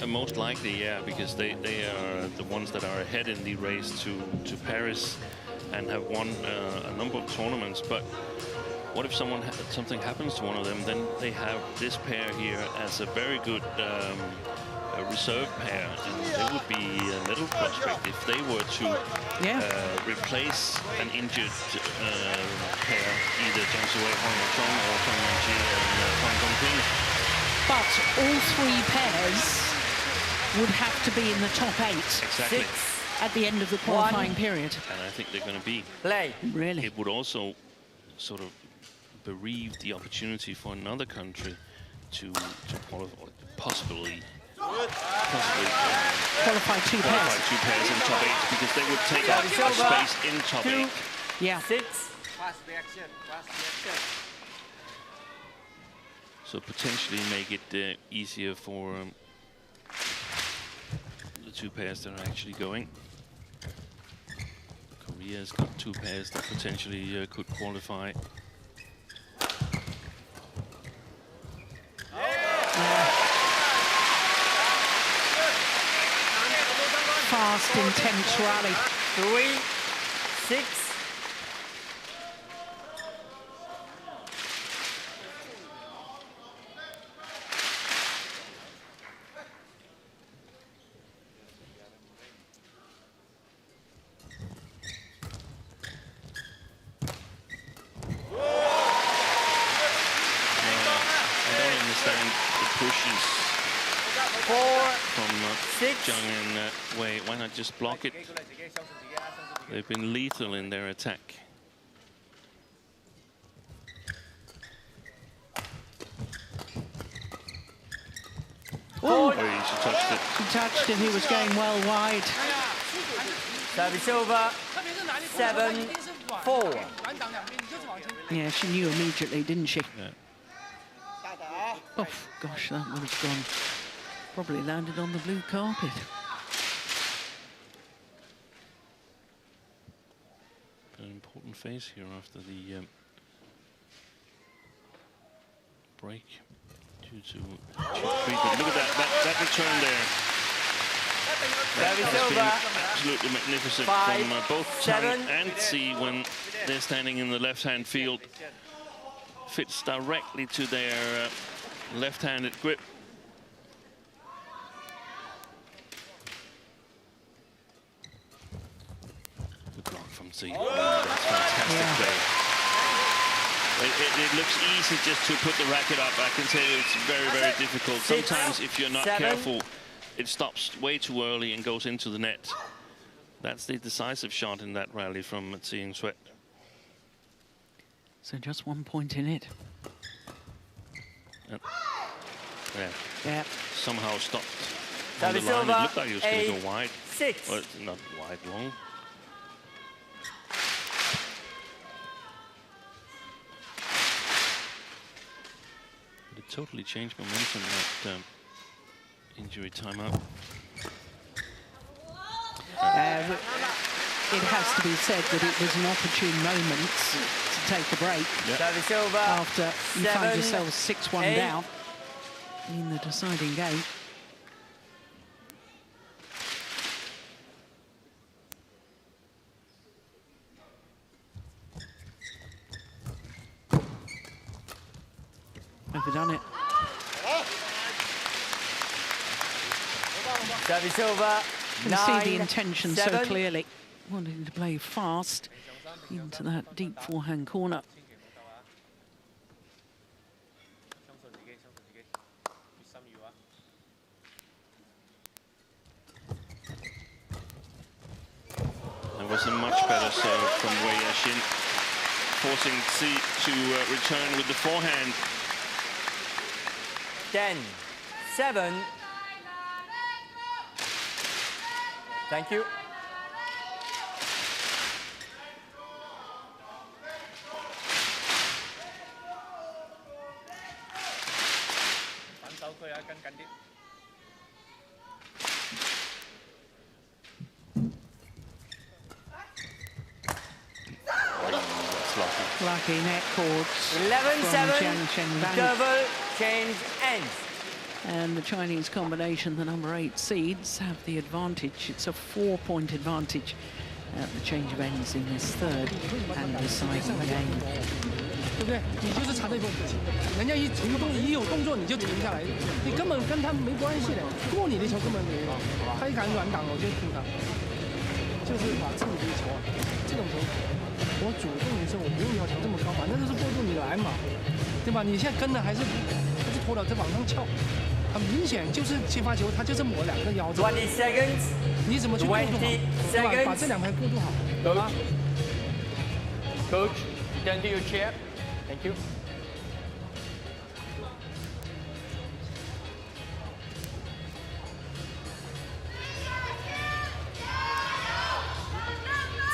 Most likely, yeah, because they are the ones that are ahead in the race to Paris and have won a number of tournaments. But what if something happens to one of them? Then they have this pair here as a very good reserve pair, and they would be a medal prospect if they were to replace an injured pair, either Jiang Qiwei, Hong Yong or Tang and Wang Dongping. But all 3 pairs would have to be in the top 8 Exactly. at the end of the qualifying period. And I think they're going to be. Play. Really? It would also sort of bereave the opportunity for another country to qualify, possibly Qualify 2 pairs. Qualify 2 pairs in top 8, because they would take up space in top 8. Yeah. 6. Fast reaction, fast reaction. So potentially make it easier for the 2 pairs that are actually going. Korea's got 2 pairs that potentially could qualify. Fast, intense rally. 3, 6. from Jiang and Wei. Why not just block it? They've been lethal in their attack. Oh, she touched it. she touched it. He was going well wide. Service over. 7-4. Yeah, she knew immediately, didn't she? Yeah. Oh, gosh, that would have gone. Probably landed on the blue carpet. An important phase here after the break due to treatment. Look at that return there. That has been absolutely magnificent from both Tang and C when they're standing in the left-hand field. Fits directly to their left-handed grip. Good block from C. That's fantastic play. It looks easy just to put the racket up. I can tell you it's very, very difficult. Sometimes if you're not careful, it stops way too early and goes into the net. That's the decisive shot in that rally from Jiang Sweat. So just 1 point in it. Yeah. Somehow stopped That on the is line. over. It looked like he was going to go wide. 6. Well, it's not wide, long. But it totally changed momentum at injury timeout. It has to be said that it was an opportune moment to take a break. Service over. After you find yourself 6-1 8. down in the deciding game. Overdone it. Service over. You can see the intention so clearly. Wanting to play fast into that deep forehand corner. There was a much better serve from Wei Yashin, forcing C to return with the forehand. 10-7. Thank you. Lucky net chords. 11-7. Double change ends. And the Chinese combination, the number 8 seeds, have the advantage. It's a 4-point advantage at the change of ends in this third and deciding game. 对不对？你就是藏在一个，人家一停动一有动作你就停下来，你根本跟他没关系的，过你的球根本没有，他一敢软挡我就停他，就是把自己的球啊，这种球，我主动的时候我不用要求这么高，反正就是过渡你来嘛，对吧？你现在跟的还是拖了在往上翘，很明显就是接发球，他就是抹两个腰子， 20 seconds. 你怎么去过渡好，对吧？把这两排过渡好，好吧？ Coach, turn to your chair. Thank you.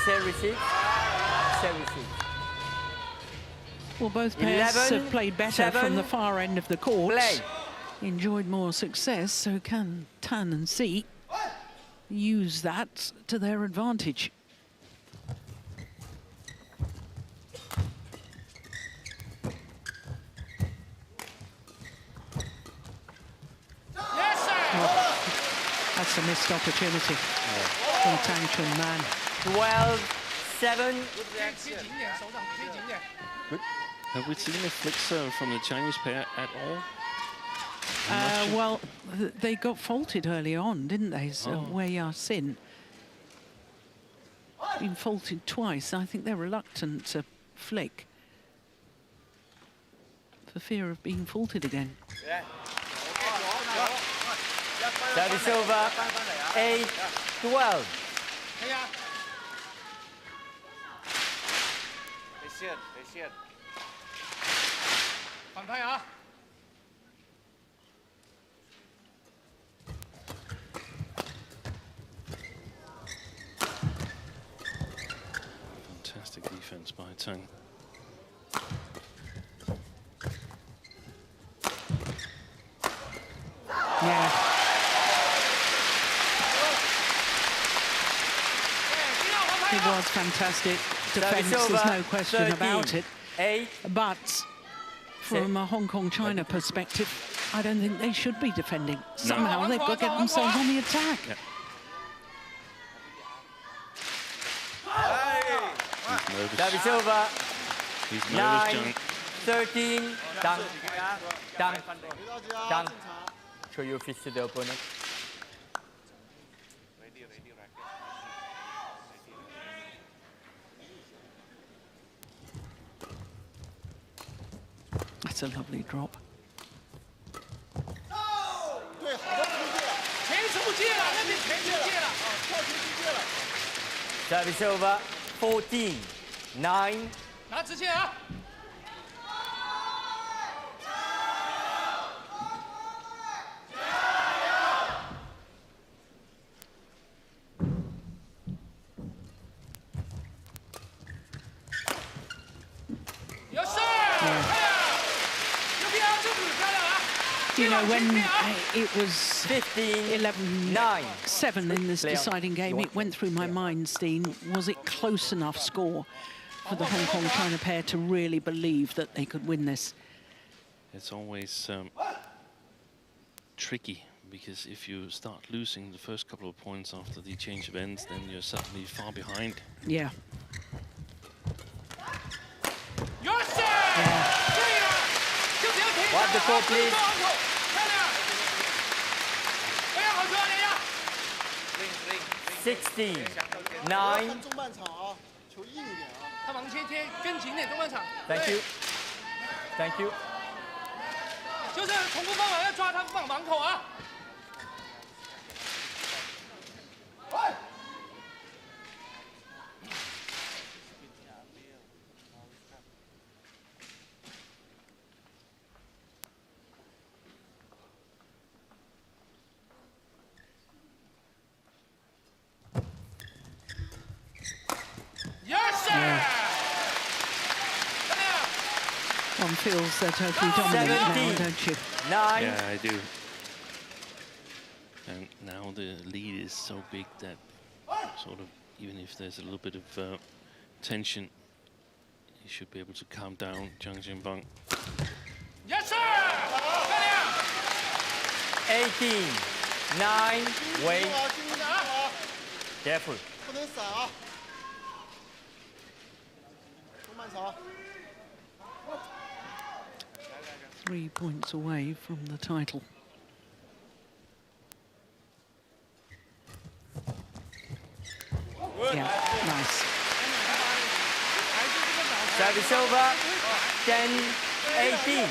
Serve receive. Serve receive. Well, both pairs 11, have played better 7, from the far end of the court. Play. Enjoyed more success, so can Tan and C use that to their advantage. That's a missed opportunity from Tang Chunman. 12-7. Have we seen a flick serve from the Chinese pair at all? Well, they got faulted early on, didn't they? So Wei Yashin been faulted twice. I think they're reluctant to flick for fear of being faulted again. Service over. 8-12. 反拍啊！ Fantastic defense by Tang. Yeah. It was fantastic defence, there's no question about it. 8. But from a Hong Kong China perspective, I don't think they should be defending. Somehow they've got to get themselves on the attack. Yeah. He's nervous. Service over. He's nervous, 9, Jiang. 13. Tang. Tang. Tang. Show your fist to the opponent. That's a lovely drop. Service over. 14. 9. 拿直线啊！ You know, when it was 15, 11-7 in this deciding game, it went through my mind, Steen, was it close enough score for the Hong Kong China pair to really believe that they could win this? It's always tricky, because if you start losing the first couple of points after the change of ends, then you're suddenly far behind. Yeah. Wipe the court, please. 16, 9. 中半场啊，球硬一点啊。他往前贴，跟紧点中半场。 Thank you. Thank you. 就是重复方法要抓他放网口啊。 One feels they're totally dominant now, don't you? 9. Yeah, I do. And now the lead is so big that sort of, even if there's a little bit of tension, you should be able to calm down Jiang Jianbang. Yes, sir! 18, 9. Wait. Careful. 不能闪啊！中半场。 3 points away from the title. Yeah, nice. Service over. 10, 18.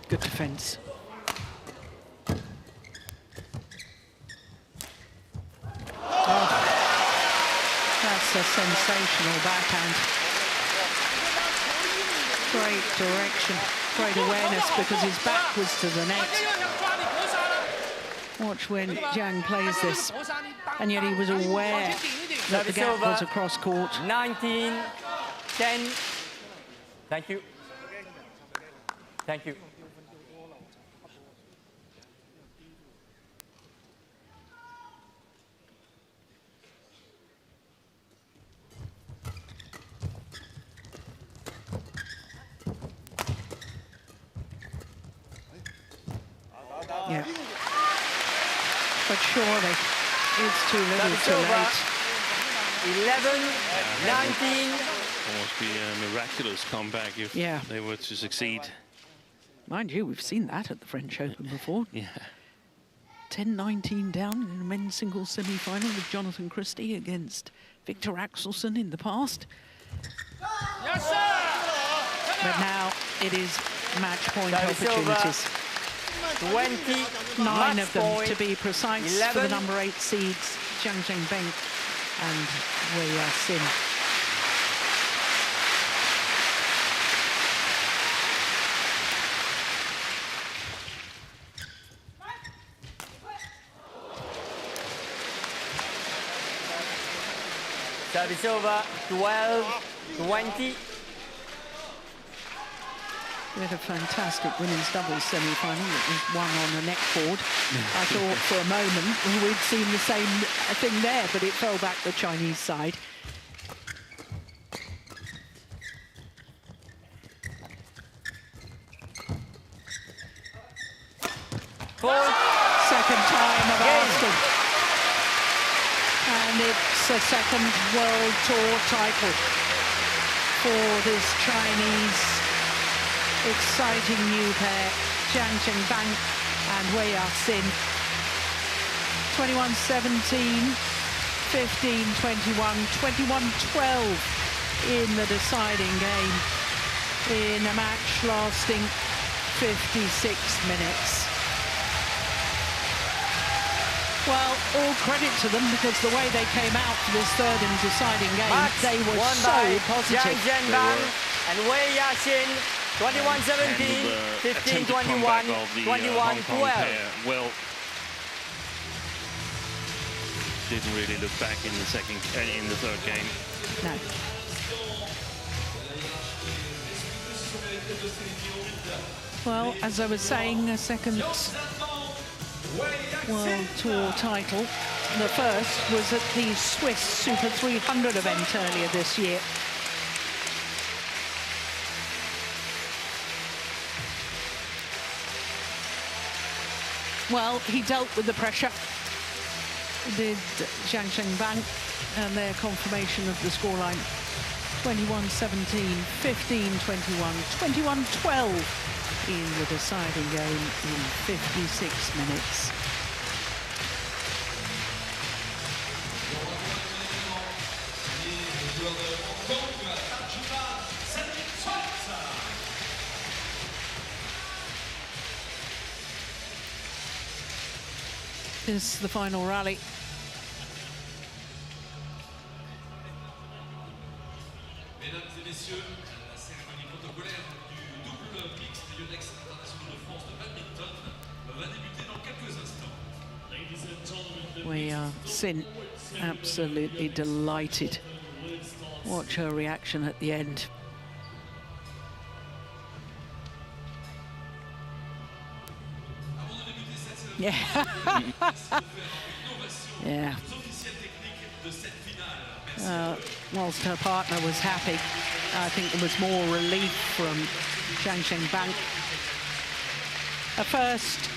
Good defence. Oh, that's a sensational backhand. Great direction, great awareness, because his back was to the net. Watch when Jiang plays this, and yet he was aware that the gap was across court. 19, 10. Thank you. Thank you. Yeah. But surely it's too little too late. 11, 19. Almost be a miraculous comeback if Yeah. they were to succeed. Mind you, we've seen that at the French Open before. Yeah. 10-19 down in a men's singles semi-final with Jonathan Christie against Victor Axelsen in the past. Yes, sir! But now it is match point Service opportunities. 20 9 match of them, point, to be precise, 11. for the number 8 seeds, Jiang and Wei Sin. Service over, 12-20. We had a fantastic women's doubles semi-final that was won on a net cord. I thought for a moment we'd seen the same thing there, but it fell back the Chinese side. Second time of asking. And it's a second World Tour title for this Chinese exciting new pair, Jiang and Wei Sin. 21-17, 15-21, 21-12 in the deciding game in a match lasting 56 minutes. Well, all credit to them, because the way they came out for this third and deciding game, they were so positive. Jiang and Wei Sin, 21-17, 15-21, 21-12. Well, didn't really look back in the third game. No. Well, as I was saying, a second World Tour title. The first was at the Swiss Super 300 event earlier this year. Well, he dealt with the pressure, did Jiang and their confirmation of the scoreline. 21-17, 15-21, 21-12 in the deciding game in 56 minutes. This is the final rally. Mesdames et messieurs, la cérémonie protocolaire du double mixte YONEX International de France de badminton va débuter dans quelques instants. Ladies and gentlemen, We are Sin absolutely delighted. Watch her reaction at the end. Yeah. Yeah. Whilst her partner was happy, I think there was more relief from Jiang. A first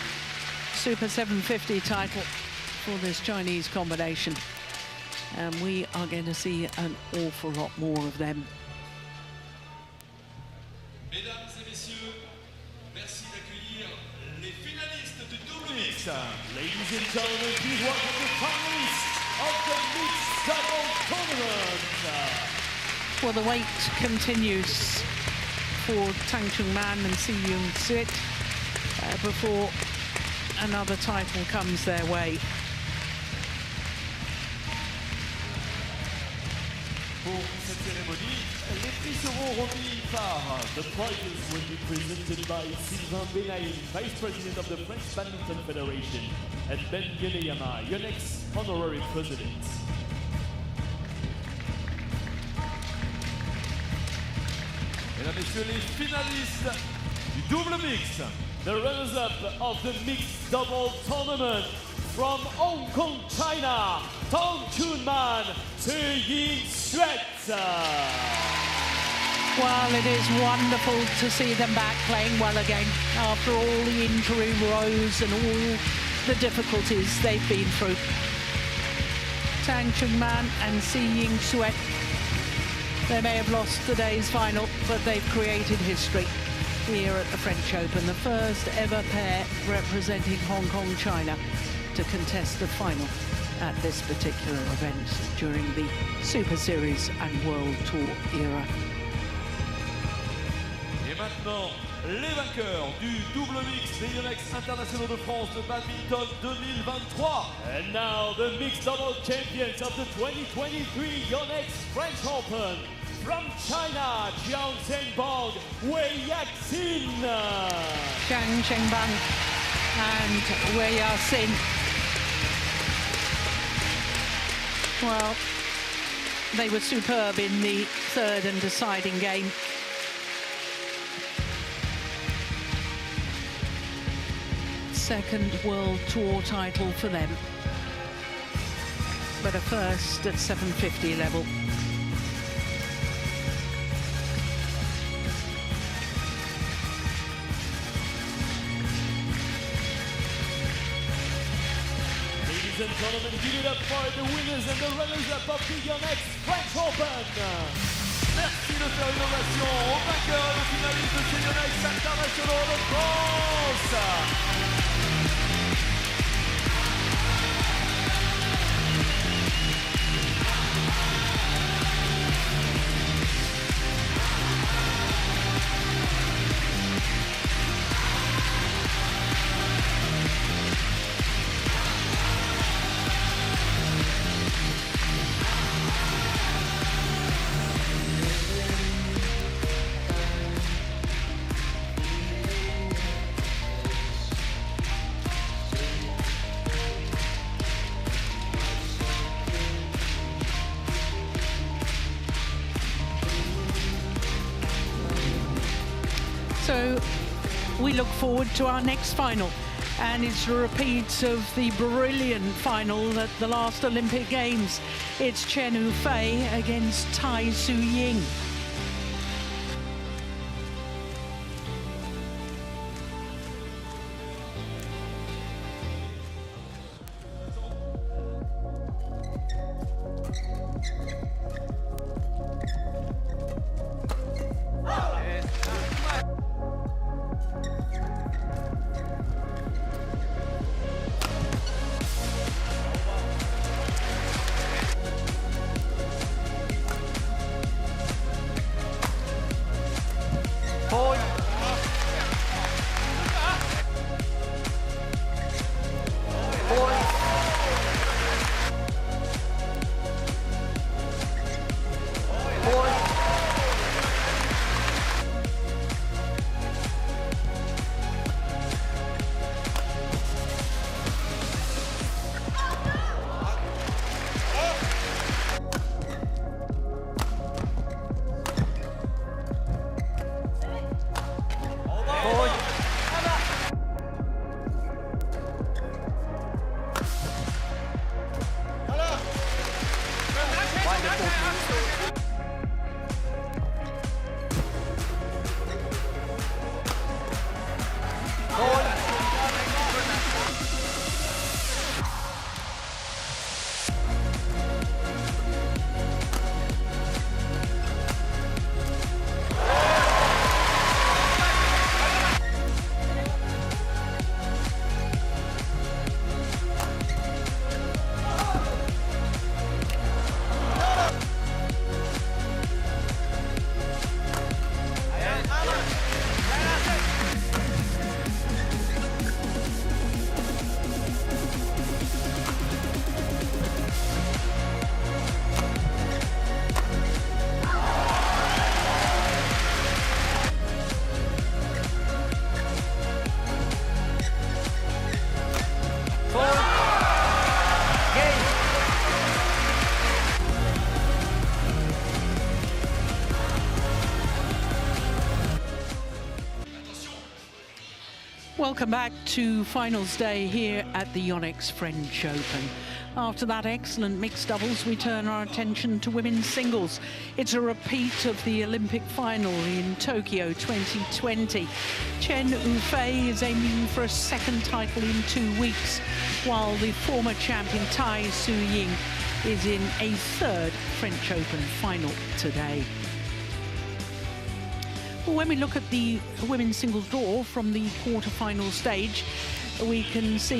Super 750 title for this Chinese combination. And we are going to see an awful lot more of them. Mesdames et messieurs, merci d'accueillir les finalistes du double mix. Ladies and gentlemen, please welcome the finalists of the mixed double tournament. Well, the wait continues for Tang and Si before another title comes their way. Pour cette cérémonie, les prix seront remis par the prizes will be presented by Sylvain Benaïm, Vice President of the French Badminton Federation, and Ben Yeneyama, YONEX Honorary President. Mesdames et messieurs, les finalistes du double mix. The runners-up of the mixed double tournament from Hong Kong, China, Tang, Well, it is wonderful to see them back playing well again after all the injury woes and all the difficulties they've been through. Tang and Si They may have lost today's final, but they've created history. here at the French Open, the first ever pair representing Hong Kong, China, to contest the final at this particular event during the Super Series and World Tour era. Et maintenant, les vainqueurs du double mix des YONEX internationaux de France de badminton 2023. And now the mixed double champions of the 2023 YONEX French Open. From China, Jiang Wei Yaxin. Jiang Chengbang and Wei Yaxin. Well, they were superb in the third and deciding game. Second World Tour title for them, but a first at 750 level. Ladies and gentlemen, give it up for the winners and the runners-up of the YONEX French Open. Merci de faire une ovation aux vainqueurs et aux finalistes de ces YONEX internationaux de France. So we look forward to our next final, and it's a repeat of the brilliant final at the last Olympic Games. It's Chen Yufei against Tai Su Ying. Welcome back to finals day here at the YONEX French Open. After that excellent mixed doubles, we turn our attention to women's singles. It's a repeat of the Olympic final in Tokyo 2020. Chen Yufei is aiming for a second title in 2 weeks, while the former champion Tai Su Ying is in a third French Open final today. Well, when we look at the women's singles draw from the quarter-final stage, we can see